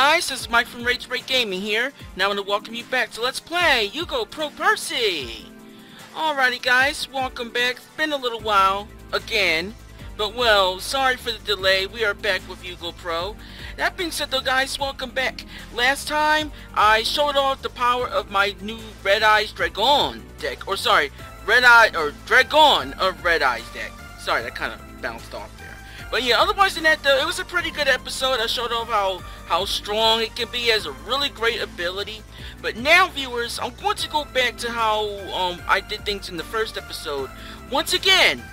guys, this is Mike from Rage Break Gaming here. Now I want to welcome you back to Let's Play YGOPRO Percy. Alrighty guys, welcome back. It's been a little while, again. But well, sorry for the delay. We are back with YGOPRO. That being said though guys, welcome back. Last time, I showed off the power of my new Red Eyes Dragon deck. Or sorry, Dragon of Red Eyes deck. Sorry, that kind of bounced off there. But yeah, otherwise than that though, it was a pretty good episode. I showed off how strong it can be, as a really great ability. But now viewers, I'm going to go back to how I did things in the first episode. Once again,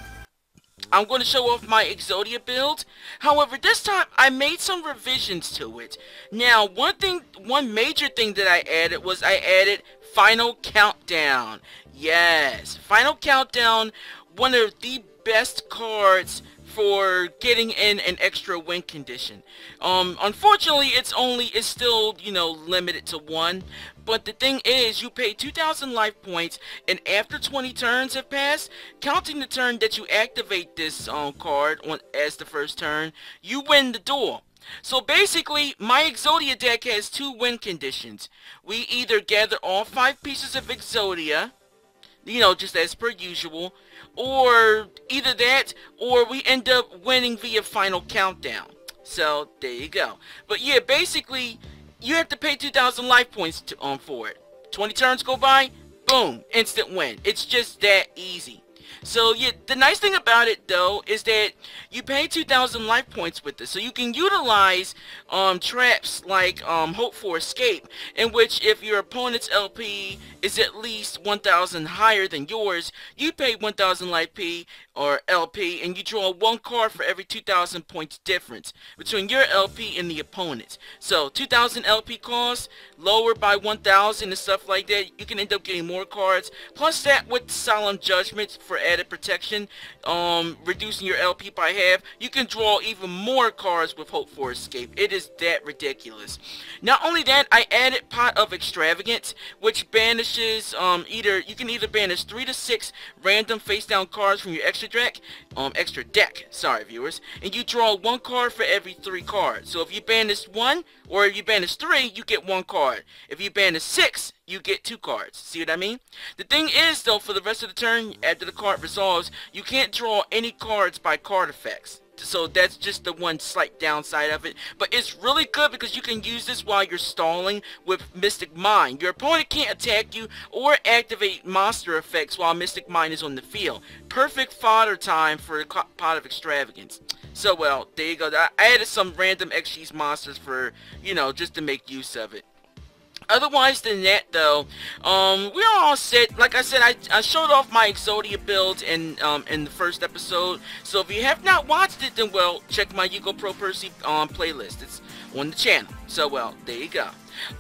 I'm going to show off my Exodia build. However, this time I made some revisions to it. Now, one major thing that I added was I added Final Countdown. Yes, Final Countdown, one of the best cards for getting in an extra win condition. Unfortunately, it's still, you know, limited to one. But the thing is, you pay 2,000 life points, and after 20 turns have passed, counting the turn that you activate this card as the first turn, you win the duel. So basically, my Exodia deck has two win conditions. We either gather all 5 pieces of Exodia, you know, just as per usual, or either that, or we end up winning via Final Countdown. So, there you go. But yeah, basically, you have to pay 2,000 life points for it. 20 turns go by, boom, instant win. It's just that easy. So yeah, the nice thing about it though is that you pay 2,000 life points with this, so you can utilize traps like Hope for Escape, in which if your opponent's LP is at least 1,000 higher than yours, you pay 1,000 life P or LP, and you draw 1 card for every 2,000 points difference between your LP and the opponent's. So 2,000 LP cost, lowered by 1,000 and stuff like that, you can end up getting more cards. Plus that with Solemn Judgment for added protection, reducing your LP by half, you can draw even more cards with Hope for Escape. It is that ridiculous. Not only that, I added Pot of Extravagance, which banishes you can either banish 3 to 6 random face down cards from your extra deck, sorry viewers, and you draw 1 card for every 3 cards. So if you banish 1 or if you banish 3, you get 1 card. If you banish 6, you get 2 cards. See what I mean? The thing is though, for the rest of the turn, after the card resolves, you can't draw any cards by card effects. So that's just the one slight downside of it. But it's really good because you can use this while you're stalling with Mystic Mine. Your opponent can't attack you or activate monster effects while Mystic Mine is on the field. Perfect fodder time for the Pot of Extravagance. So well, there you go. I added some random XG's monsters for, you know, just to make use of it. Otherwise than that though, we're all set. Like I said, I showed off my Exodia build in the first episode. So if you have not watched it, then well, check my YGOPRO Percy playlist. It's on the channel. So well, there you go.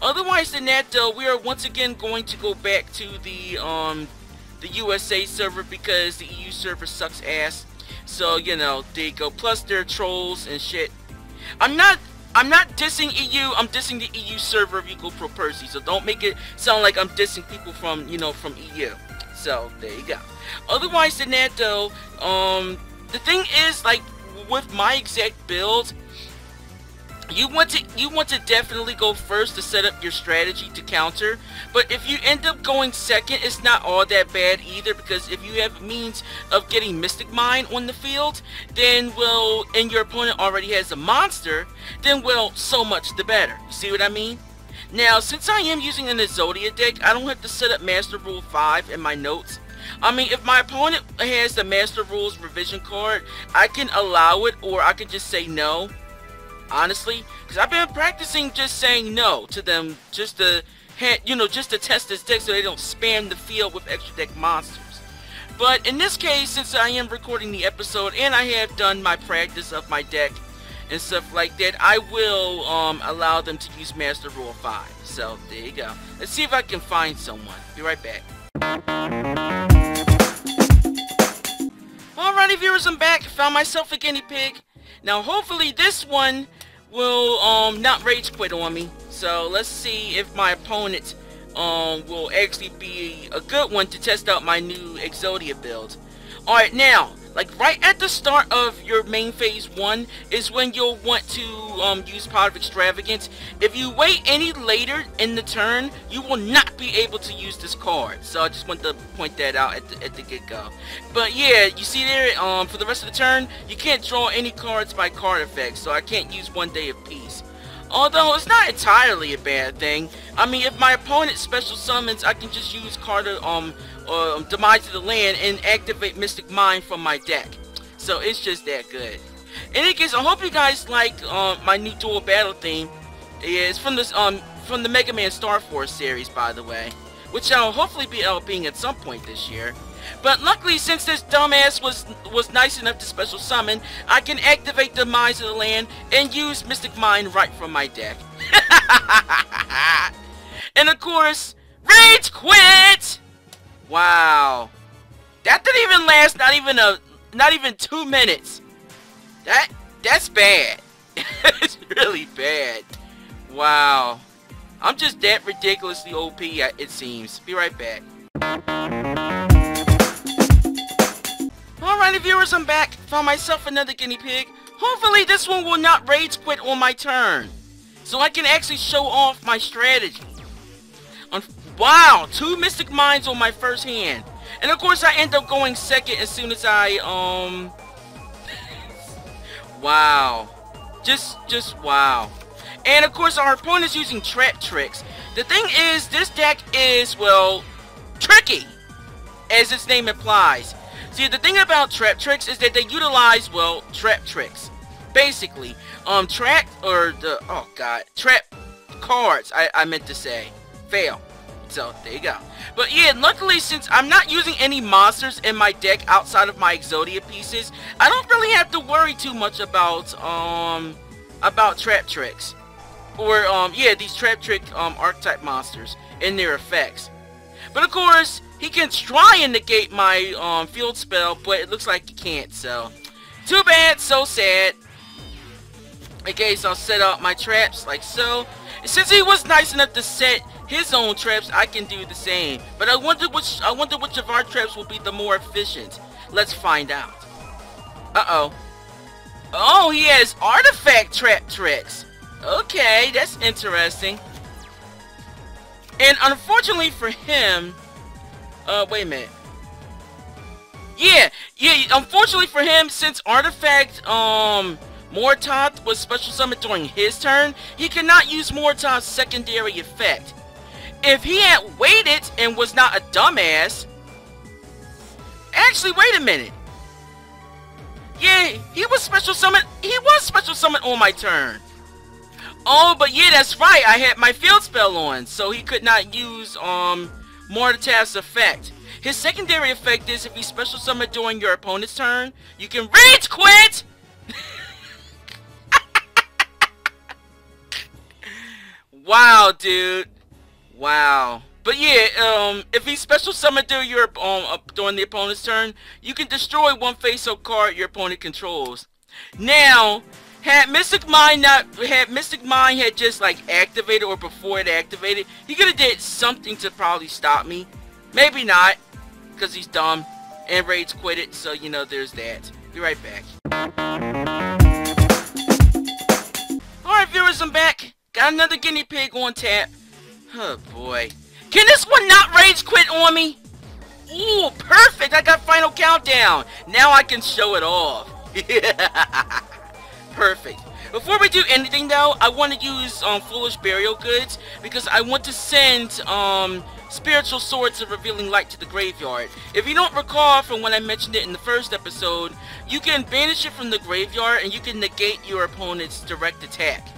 Otherwise than that though, we are once again going to go back to the USA server because the EU server sucks ass. So you know, there you go. Plus they're trolls and shit. I'm not dissing EU, I'm dissing the EU server of YGOPRO Percy, so don't make it sound like I'm dissing people from, you know, from EU. So, there you go. Otherwise than that, though, the thing is, like, with my exact build, you want to definitely go first to set up your strategy to counter. But if you end up going second, it's not all that bad either, because if you have means of getting Mystic Mine on the field, then well, and your opponent already has a monster, then well, so much the better. You see what I mean? Now, since I am using an Exodia deck, I don't have to set up Master Rule 5 in my notes. I mean, if my opponent has the Master Rules revision card, I can allow it, or I can just say no. Honestly, because I've been practicing just saying no to them, just to just to test this deck so they don't spam the field with extra deck monsters. But in this case, since I am recording the episode and I have done my practice of my deck and stuff like that, I will allow them to use Master Rule 5. So there you go. Let's see if I can find someone. Be right back. Alrighty viewers, I'm back. Found myself a guinea pig. Now hopefully this one will not rage quit on me. So let's see if my opponent will actually be a good one to test out my new Exodia build. Alright, now like right at the start of your main phase 1 is when you'll want to use Pot of Extravagance. If you wait any later in the turn, you will not be able to use this card. So I just want to point that out at the get-go. But yeah, you see there, for the rest of the turn, you can't draw any cards by card effects, so I can't use One Day of Peace. Although it's not entirely a bad thing. I mean, if my opponent special summons, I can just use card Demise of the Land and activate Mystic Mind from my deck. So it's just that good. In any case, I hope you guys like my new dual battle theme. Yeah, it's from this from the Mega Man Star Force series, by the way, which I'll hopefully be LPing at some point this year. But luckily, since this dumbass was nice enough to special summon, I can activate Demise of the Land and use Mystic Mind right from my deck. And of course, Rage Quit! Wow. That didn't even last not even 2 minutes. That's bad. It's really bad. Wow. I'm just that ridiculously OP, it seems. Be right back. Alrighty viewers, I'm back. Found myself another guinea pig. Hopefully this one will not rage quit on my turn, so I can actually show off my strategy. Wow, 2 Mystic Minds on my first hand. And of course I end up going second as soon as I, wow. Just wow. And of course our opponent's using trap tricks. The thing is, this deck is, well, tricky, as its name implies. See, the thing about trap tricks is that they utilize, well, trap tricks. Basically, trap cards, I meant to say. Fail. So, there you go. But yeah, luckily, since I'm not using any monsters in my deck outside of my Exodia pieces, I don't really have to worry too much about trap tricks. Or, yeah, these trap trick, archetype monsters and their effects. But of course, he can try and negate my, field spell, but it looks like he can't, so. Too bad, so sad. Okay, so I'll set up my traps like so. And since he was nice enough to set his own traps, I can do the same. But I wonder which of our traps will be the more efficient. Let's find out. Uh-oh. Oh, he has artifact trap tricks. Okay, that's interesting. And unfortunately for him, wait a minute. Yeah, unfortunately for him, since artifact, Mortoth was special summoned during his turn, he cannot use Mortoth's secondary effect. If he had waited and was not a dumbass... Actually, wait a minute. Yeah, he was special summoned on my turn. Oh, but yeah, that's right, I had my field spell on, so he could not use, Mortoth's effect. His secondary effect is if he special summoned during your opponent's turn, you can rage quit! Wow, dude. Wow. But yeah, if he special summoned during your during the opponent's turn, you can destroy one face-up card your opponent controls. Now, had Mystic Mind had just like activated, or before it activated, he could have did something to probably stop me. Maybe not, because he's dumb and rage quit it. So you know, there's that. Be right back. Alright viewers, I'm back. Got another guinea pig on tap. Oh boy. Can this one not rage quit on me? Ooh, perfect! I got final countdown. Now I can show it off. Perfect. Before we do anything though, I want to use Foolish Burial Goods, because I want to send Spiritual Swords of Revealing Light to the graveyard. If you don't recall from when I mentioned it in the first episode, you can banish it from the graveyard and you can negate your opponent's direct attack.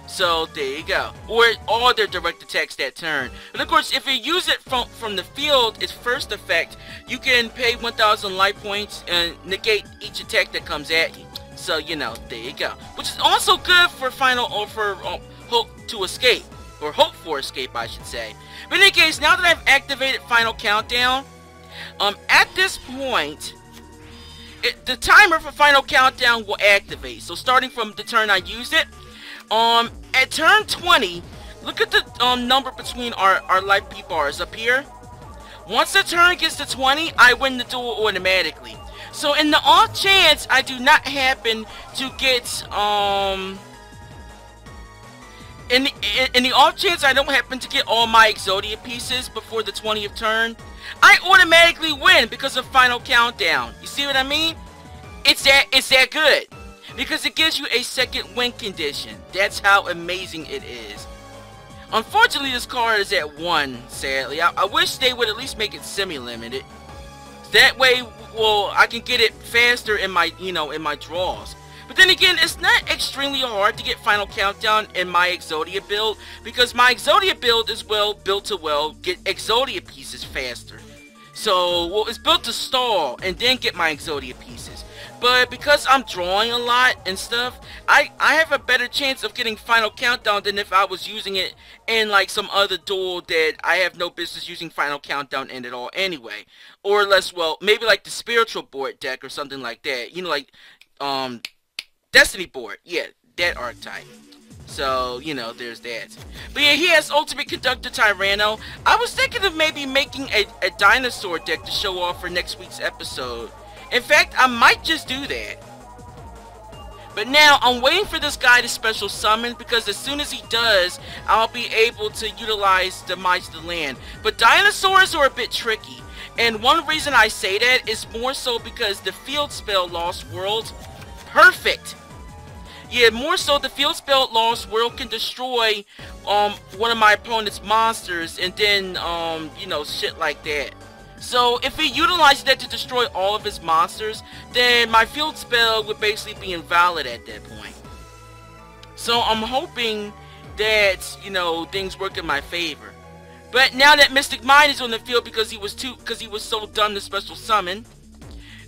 So there you go. Or all their direct attacks that turn. And of course, if you use it from the field, its first effect, you can pay 1,000 life points and negate each attack that comes at you. So you know, there you go. Which is also good for hope to escape, or hope for escape, I should say. But in any case, now that I've activated final countdown, at this point, the timer for final countdown will activate. So starting from the turn I used it. At turn 20, look at the number between our life P bars up here. Once the turn gets to 20, I win the duel automatically. So in the off chance I do not happen to get, in the off chance I don't happen to get all my Exodia pieces before the 20th turn, I automatically win because of Final Countdown. You see what I mean? It's that good. Because it gives you a second win condition. That's how amazing it is. Unfortunately, this card is at 1, sadly. I wish they would at least make it semi-limited. That way, well, I can get it faster in my, in my draws. But then again, it's not extremely hard to get Final Countdown in my Exodia build, because my Exodia build is built to get Exodia pieces faster. So, well, it's built to stall and then get my Exodia pieces. But because I'm drawing a lot and stuff, I have a better chance of getting Final Countdown than if I was using it in like some other duel that I have no business using Final Countdown in at all anyway. Or less, well, maybe like the Spiritual Board deck or something like that. You know, like, Destiny Board. Yeah, that archetype. So, there's that. But yeah, he has Ultimate Conductor Tyranno. I was thinking of maybe making a dinosaur deck to show off for next week's episode. In fact, I might just do that. But now, I'm waiting for this guy to special summon, because as soon as he does, I'll be able to utilize Demise to the Land. But dinosaurs are a bit tricky. And one reason I say that is more so because the field spell Lost World, perfect. Yeah, more so the field spell Lost World can destroy one of my opponent's monsters, and then, shit like that. So, if he utilizes that to destroy all of his monsters, then my field spell would basically be invalid at that point. So, I'm hoping that, things work in my favor. But now that Mystic Mine is on the field because he was so dumb to special summon,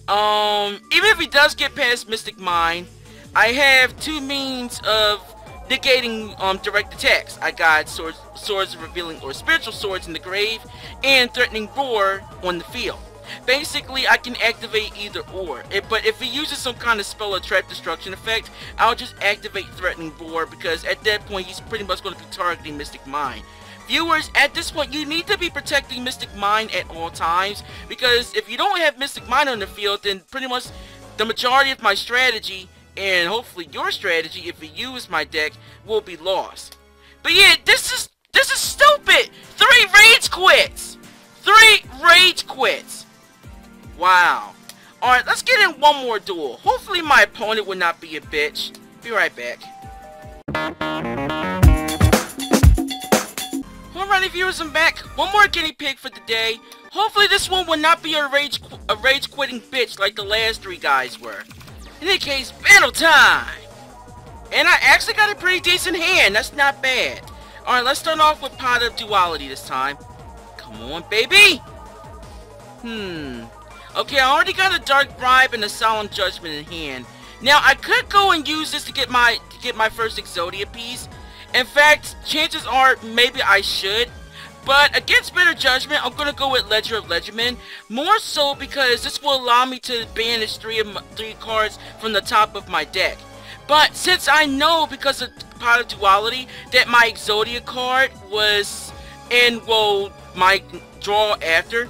even if he does get past Mystic Mine, I have two means of negating direct attacks. I got swords revealing or spiritual swords in the grave, and threatening roar on the field. Basically, I can activate either or. But if he uses some kind of spell or trap destruction effect, I'll just activate threatening roar, because at that point he's pretty much going to be targeting Mystic Mine. Viewers, at this point you need to be protecting Mystic Mine at all times, because if you don't have Mystic Mine on the field, then pretty much the majority of my strategy, and hopefully your strategy, if you use my deck, will be lost. But yeah, this is stupid! 3 rage quits! 3 rage quits! Wow. Alright, let's get in one more duel. Hopefully my opponent will not be a bitch. Be right back. Alrighty viewers, I'm back. One more guinea pig for the day. Hopefully this one will not be a rage quitting bitch like the last 3 guys were. In any case, battle time! And I actually got a pretty decent hand. That's not bad. Alright, let's start off with Pot of Duality this time. Come on, baby! Okay, I already got a Dark Bribe and a Solemn Judgment in hand. Now, I could go and use this to get my first Exodia piece. In fact, chances are maybe I should. But against Better Judgment, I'm gonna go with Ledger of Legendmen. More so because this will allow me to banish 3 cards from the top of my deck. But since I know, because of Pot of Duality, that my Exodia card was in, well, my draw after.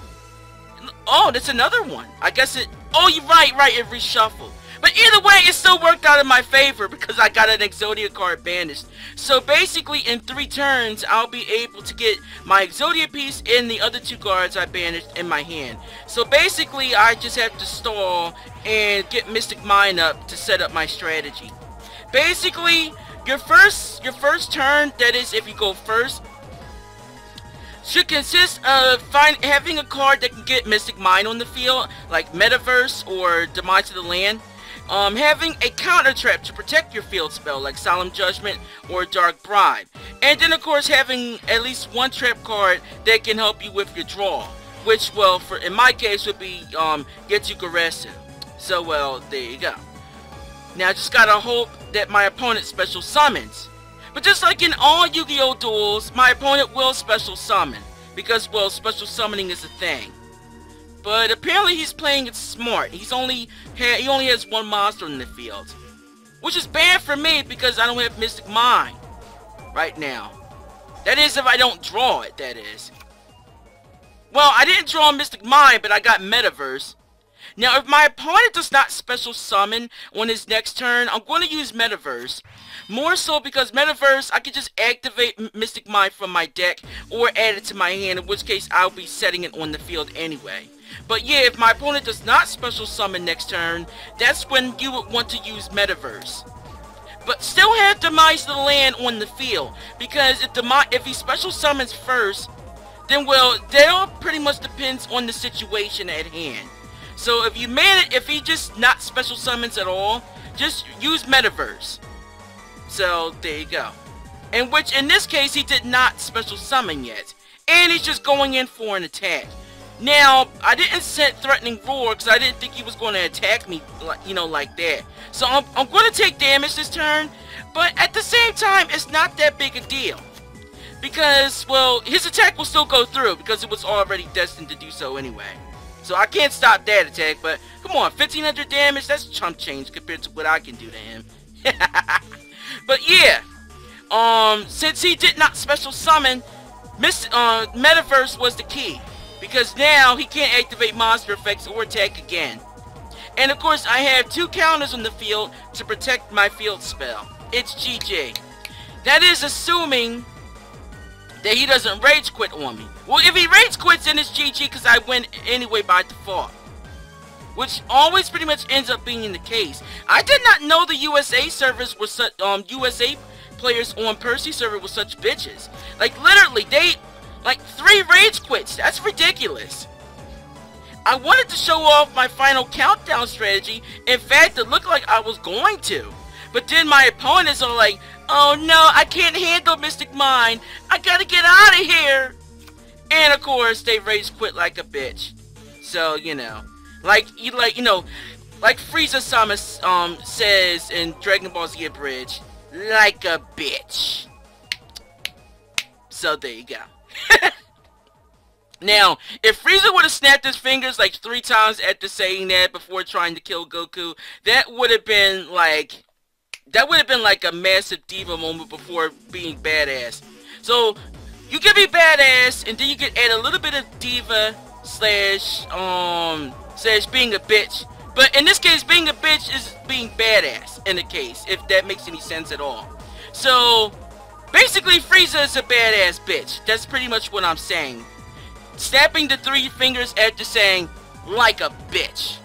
Oh, that's another one. I guess it... Oh, you're right, it reshuffled. But either way, it still worked out in my favor because I got an Exodia card banished. So basically, in 3 turns, I'll be able to get my Exodia piece and the other 2 cards I banished in my hand. So basically, I just have to stall and get Mystic Mine up to set up my strategy. Basically, your first turn, that is if you go first, should consist of having a card that can get Mystic Mine on the field, like Metaverse or Demise to the Land. Having a counter trap to protect your field spell, like Solemn Judgment or Dark Bribe. And then of course having at least 1 trap card that can help you with your draw. Which, well, in my case would be Ygo-pro. So, well, there you go. Now I just gotta hope that my opponent special summons. But just like in all Yu-Gi-Oh! Duels, my opponent will special summon. Because, well, special summoning is a thing. But apparently he's playing it smart. He only has 1 monster in the field. Which is bad for me because I don't have Mystic Mine right now. That is if I don't draw it, that is. Well, I didn't draw Mystic Mine, but I got Metaverse. Now, if my opponent does not special summon on his next turn, I'm going to use Metaverse. More so because Metaverse, I can just activate Mystic Mind from my deck or add it to my hand, in which case I'll be setting it on the field anyway. But yeah, if my opponent does not special summon next turn, that's when you would want to use Metaverse. But still have Demise the land on the field, because if he special summons first, then well, that all pretty much depends on the situation at hand. So if he just not special summons at all, just use Metaverse. So there you go. In this case, he did not special summon yet, and he's just going in for an attack. Now, I didn't set Threatening Roar because I didn't think he was going to attack me, like that. So I'm going to take damage this turn, but at the same time, it's not that big a deal. Because, well, his attack will still go through because it was already destined to do so anyway. So I can't stop that attack, but come on, 1500 damage, that's chump change compared to what I can do to him. But yeah, since he did not special summon, Metaverse was the key. Because now he can't activate monster effects or attack again. And of course I have 2 counters on the field to protect my field spell. It's GG. That is assuming that he doesn't rage quit on me. Well, if he rage quits, then it's GG because I win anyway by default. Which always pretty much ends up being the case. I did not know the USA servers were such, USA players on Percy server were such bitches. Like literally, like 3 rage quits. That's ridiculous. I wanted to show off my final countdown strategy. In fact, it looked like I was going to. But then my opponents are like, oh no, I can't handle Mystic Mind. I gotta get out of here. And of course, they rage quit like a bitch. So, like Frieza-sama says in Dragon Ball Z Abridged, like a bitch. So there you go. Now, if Frieza would have snapped his fingers like 3 times after saying that before trying to kill Goku, that would have been like a massive diva moment before being badass. So you can be badass, and then you can add a little bit of diva slash being a bitch. But in this case, being a bitch is being badass in the case, if that makes any sense at all. So basically, Frieza is a badass bitch. That's pretty much what I'm saying. Snapping the 3 fingers after saying, like a bitch.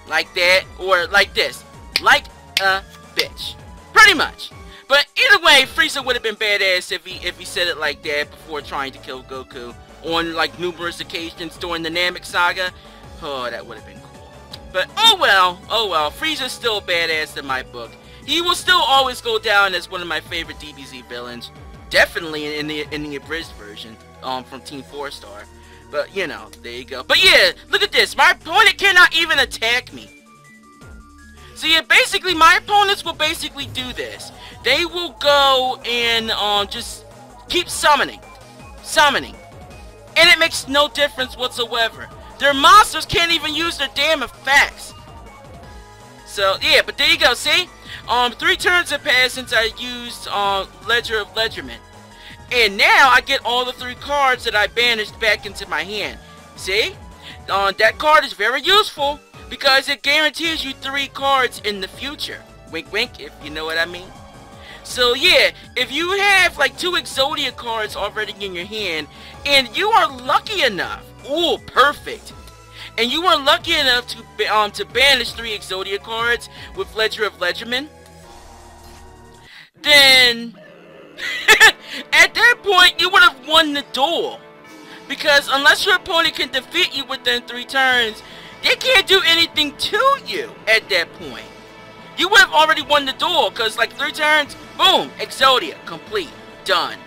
Like that, or like this. Like a bitch. Pretty much. But either way, Frieza would have been badass if he said it like that before trying to kill Goku on like numerous occasions during the Namek Saga. Oh, that would have been cool. But oh well, Frieza's still badass in my book. He will still always go down as one of my favorite DBZ villains. Definitely in the abridged version from Team 4-Star. But there you go. But yeah, look at this. My opponent cannot even attack me. So yeah, basically my opponents will basically do this. They will go and just keep summoning. And it makes no difference whatsoever. Their monsters can't even use their damn effects. So yeah, but there you go, see? 3 turns have passed since I used Ledger of Ledgerman. And now I get all the 3 cards that I banished back into my hand. See? That card is very useful because it guarantees you 3 cards in the future. Wink wink, if you know what I mean. So yeah, if you have like 2 Exodia cards already in your hand, and you are lucky enough, ooh, perfect. And you are lucky enough to banish 3 Exodia cards with Ledger of Ledgerman, then at that point you would have won the duel. Because unless your opponent can defeat you within 3 turns, they can't do anything to you at that point. You would have already won the duel, because like 3 turns, boom, Exodia, complete, done.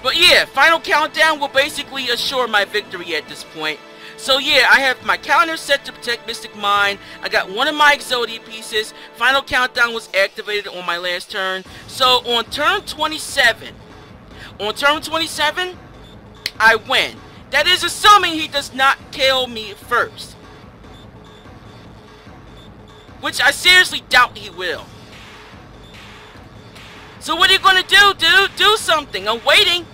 But yeah, final countdown will basically assure my victory at this point. So yeah, I have my counter set to protect Mystic Mind. I got one of my Exodia pieces. Final countdown was activated on my last turn. So on turn 27, I win. That is assuming he does not kill me first. Which I seriously doubt he will. So what are you gonna do, dude? Do something. I'm waiting.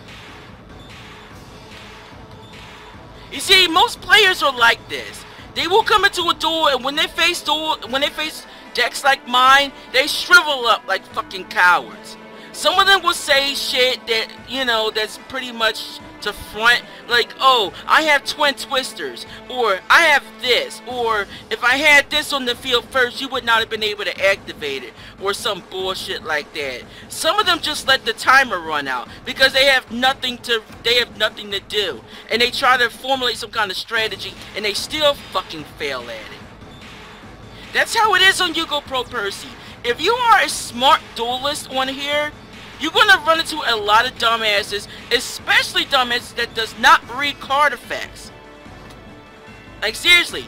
You see, most players are like this. They will come into a duel, and when they face decks like mine, they shrivel up like fucking cowards. Some of them will say shit that, you know, that's pretty much to front, like, oh, I have twin twisters, or I have this, or if I had this on the field first, you would not have been able to activate it, or some bullshit like that. Some of them just let the timer run out because they have nothing to do, and they try to formulate some kind of strategy, and they still fucking fail at it. That's how it is on YGOPRO Percy. If you are a smart duelist on here, you're gonna run into a lot of dumbasses, especially dumbasses that does not read card effects. Like, seriously,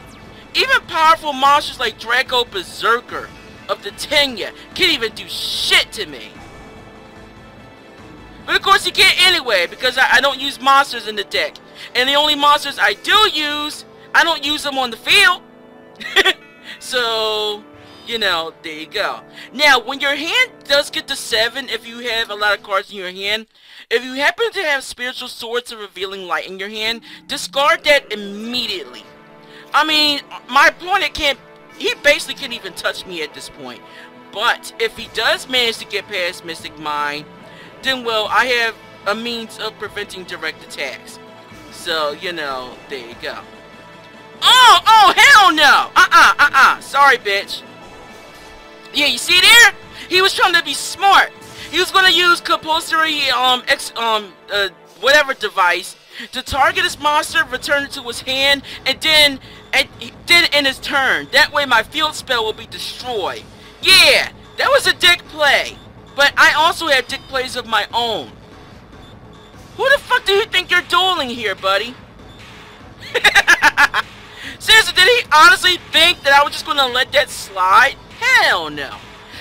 even powerful monsters like Draco Berserker of the Tenya can't even do shit to me. But of course he can't anyway, because I don't use monsters in the deck. And the only monsters I do use, I don't use them on the field. So, you know, there you go. Now, when your hand does get to 7, if you have a lot of cards in your hand, if you happen to have Spiritual Swords of Revealing Light in your hand, discard that immediately. I mean, my opponent he basically can't even touch me at this point. But if he does manage to get past Mystic Mind, then, well, I have a means of preventing direct attacks. So, you know, there you go. Oh, hell no! Sorry, bitch. Yeah, you see there? He was trying to be smart. He was gonna use compulsory whatever device to target his monster, return it to his hand, and then in his turn. That way my field spell will be destroyed. Yeah, that was a dick play. But I also have dick plays of my own. Who the fuck do you think you're dueling here, buddy? Seriously, did he honestly think that I was just gonna let that slide? Hell no.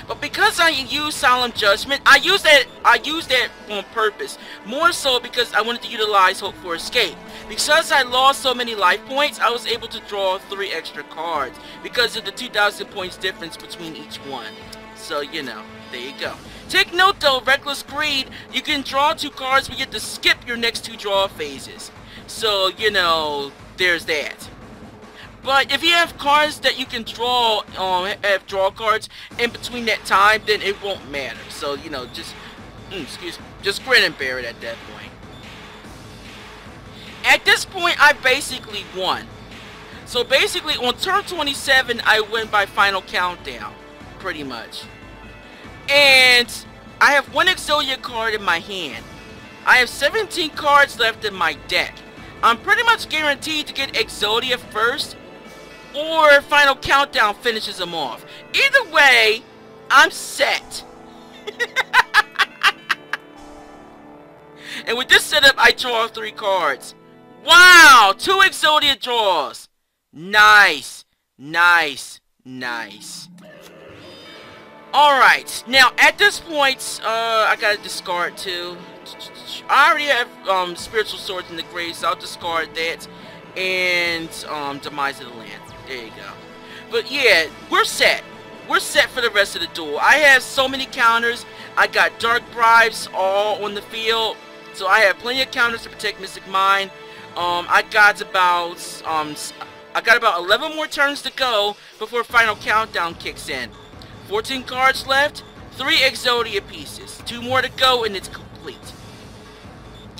But because I use Solemn Judgment, I use that on purpose. More so because I wanted to utilize Hope for Escape. Because I lost so many life points, I was able to draw 3 extra cards because of the 2,000 points difference between each one. So, you know, there you go. Take note though, Reckless Greed, you can draw 2 cards, but you get to skip your next 2 draw phases. So, you know, there's that. But if you have cards that you can draw, have draw cards in between that time, then it won't matter. So, you know, just grin and bear it at that point. At this point, I basically won. So basically, on turn 27, I win by final countdown, pretty much. And I have 1 Exodia card in my hand. I have 17 cards left in my deck. I'm pretty much guaranteed to get Exodia first, or Final Countdown finishes them off. Either way, I'm set. And with this setup, I draw 3 cards. Wow! 2 Exodia draws. Nice. Nice. Nice. Alright. Now, at this point, I gotta discard 2. I already have Spiritual Swords in the grave, so I'll discard that. And Demise of the Land. There you go. But yeah, we're set. We're set for the rest of the duel. I have so many counters. I got Dark Bribes all on the field. So I have plenty of counters to protect Mystic Mind. I got about 11 more turns to go before Final Countdown kicks in. 14 cards left, 3 Exodia pieces. 2 more to go and it's complete.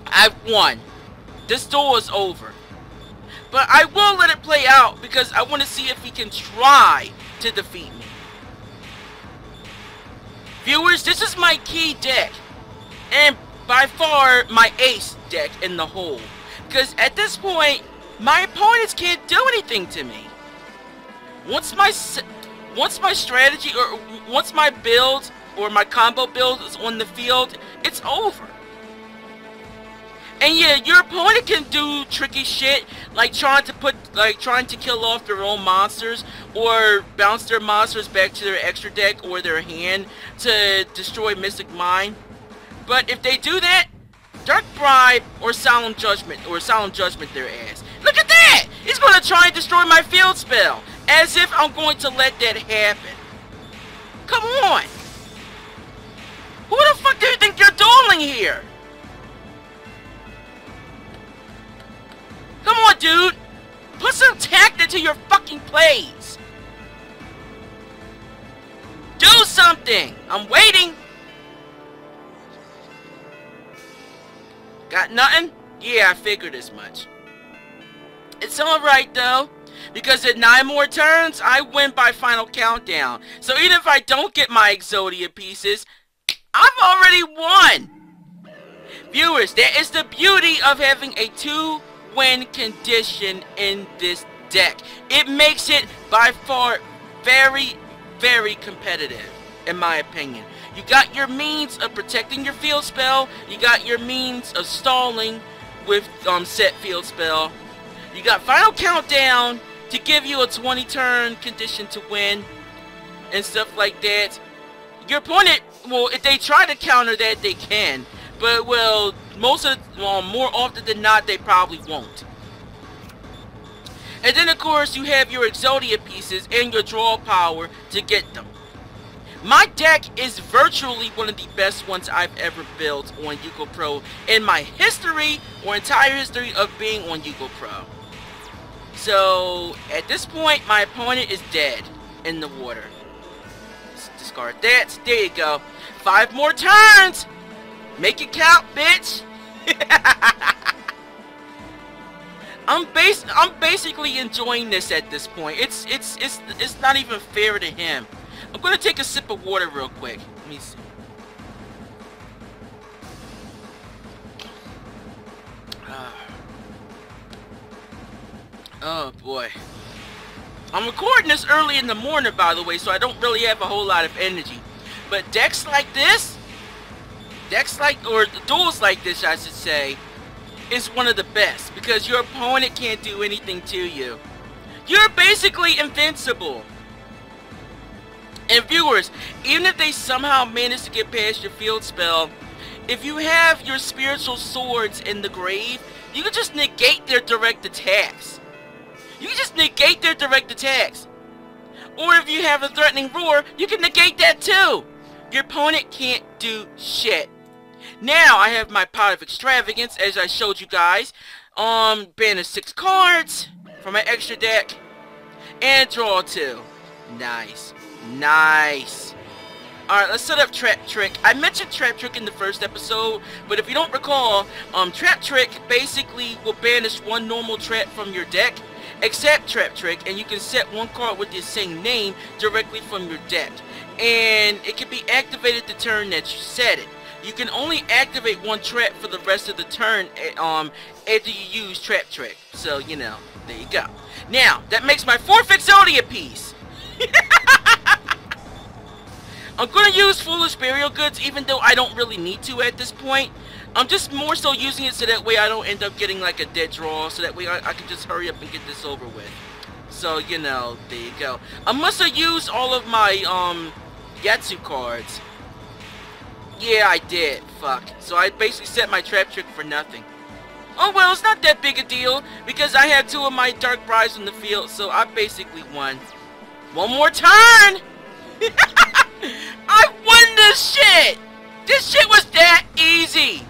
I've won. This duel is over. But I will let it play out because I want to see if he can try to defeat me. Viewers, this is my key deck. And by far my ace deck in the whole. Because at this point, my opponents can't do anything to me. Once my strategy or once my build or my combo build is on the field, it's over. And yeah, your opponent can do tricky shit like trying to kill off their own monsters or bounce their monsters back to their extra deck or their hand to destroy Mystic Mind. But if they do that, Dark Bribe or Solemn Judgment their ass. Look at that! He's gonna try and destroy my field spell as if I'm going to let that happen. Come on! Who the fuck do you think you're dueling here? Come on, dude! Put some tact into your fucking plays. Do something. I'm waiting. Got nothing? Yeah, I figured as much. It's alright though, because at 9 more turns, I win by final countdown. So even if I don't get my Exodia pieces, I've already won. Viewers, that is the beauty of having a 2-win condition in this deck. It makes it by far very, very competitive, in my opinion. You got your means of protecting your field spell. You got your means of stalling with set field spell. You got final countdown to give you a 20-turn condition to win and stuff like that. Your opponent, well, if they try to counter that, they can. But, well, more often than not, they probably won't. And then, of course, you have your Exodia pieces and your draw power to get them. My deck is virtually one of the best ones I've ever built on YGOPRO in my history, or entire history of being on YGOPRO. So, at this point, my opponent is dead in the water. Let's discard that. There you go. 5 more turns! Make it count, bitch! I'm basically enjoying this at this point. It's not even fair to him. I'm gonna take a sip of water real quick. Let me see. Oh boy. I'm recording this early in the morning, by the way, so I don't really have a whole lot of energy. But decks like this, or duels like this, I should say, is one of the best, because your opponent can't do anything to you. You're basically invincible. And viewers, even if they somehow manage to get past your field spell, if you have your spiritual swords in the grave, you can just negate their direct attacks. You can just negate their direct attacks. Or if you have a threatening roar, you can negate that too. Your opponent can't do shit. Now I have my Pot of Extravagance, as I showed you guys. Banish 6 cards from my extra deck. And draw 2. Nice. Nice. Alright, let's set up Trap Trick. I mentioned Trap Trick in the first episode, but if you don't recall, Trap Trick basically will banish 1 normal trap from your deck, except Trap Trick, and you can set 1 card with the same name directly from your deck. And it can be activated the turn that you set it. You can only activate 1 trap for the rest of the turn after you use Trap Trick. So, you know, there you go. Now, that makes my 4th Exodia piece. I'm going to use Foolish Burial Goods, even though I don't really need to at this point. I'm just more so using it so that way I don't end up getting like a dead draw, so that way I can just hurry up and get this over with. So, you know, there you go. I must have used all of my Yatsu cards. Yeah, I did. Fuck. So I basically set my Trap Trick for nothing. Oh well, it's not that big a deal, because I had 2 of my Dark Brides on the field, so I basically won. 1 more turn! I won this shit! This shit was that easy!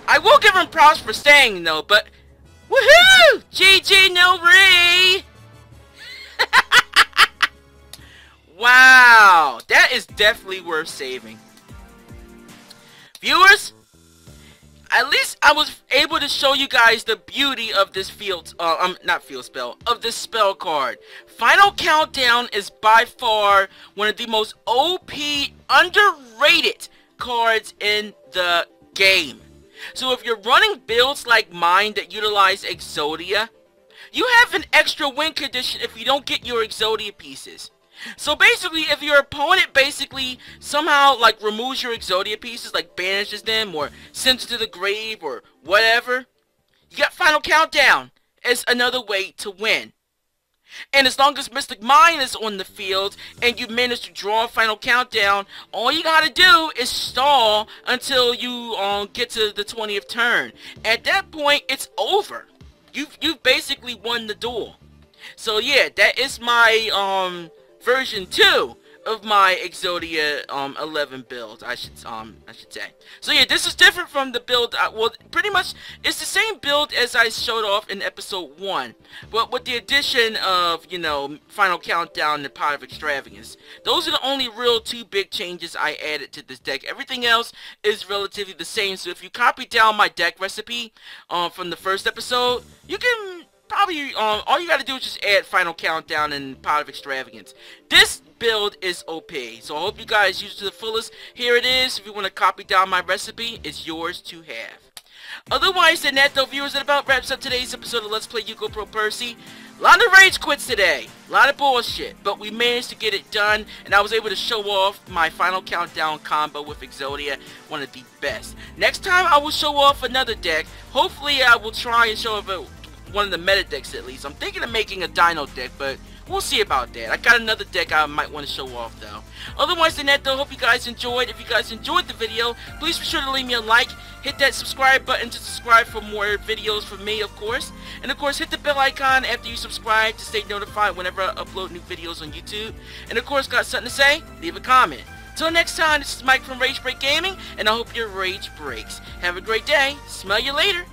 I will give him props for staying though, but woohoo! GG no re! Wow, that is definitely worth saving. Viewers, at least I was able to show you guys the beauty of this of this spell card. Final Countdown is by far one of the most OP, underrated cards in the game. So if you're running builds like mine that utilize Exodia, you have an extra win condition if you don't get your Exodia pieces. So basically, if your opponent basically somehow like removes your Exodia pieces, like banishes them or sends it to the grave or whatever, you got Final Countdown as another way to win. And as long as Mystic Mine is on the field and you manage to draw a Final Countdown, all you gotta do is stall until you get to the 20th turn. At that point, it's over. You've basically won the duel. So yeah, that is my version 2 of my Exodia 11 build, I should say. So yeah, this is different from the build. Well, pretty much it's the same build as I showed off in episode 1, but with the addition of, you know, Final Countdown and Pot of Extravagance. Those are the only real 2 big changes I added to this deck. Everything else is relatively the same. So if you copy down my deck recipe from the first episode, you can probably all you gotta do is just add Final Countdown and Pot of Extravagance. This build is OP, so I hope you guys use it to the fullest. Here it is. If you want to copy down my recipe, it's yours to have. Otherwise than that, though, viewers, that about wraps up today's episode of Let's Play YGOPRO Percy. A lot of rage quits today, a lot of bullshit, but we managed to get it done, and I was able to show off my Final Countdown combo with Exodia, one of the best. Next time I will show off another deck. Hopefully I will try and show off one of the meta decks at least. I'm thinking of making a Dino deck, but we'll see about that. I got another deck I might want to show off though. Otherwise than that though, hope you guys enjoyed. If you guys enjoyed the video, please be sure to leave me a like. Hit that subscribe button to subscribe for more videos from me, of course. And of course, hit the bell icon after you subscribe to stay notified whenever I upload new videos on YouTube. And of course, got something to say? Leave a comment. Till next time, this is Mike from Rage Break Gaming, and I hope your rage breaks. Have a great day. Smell you later.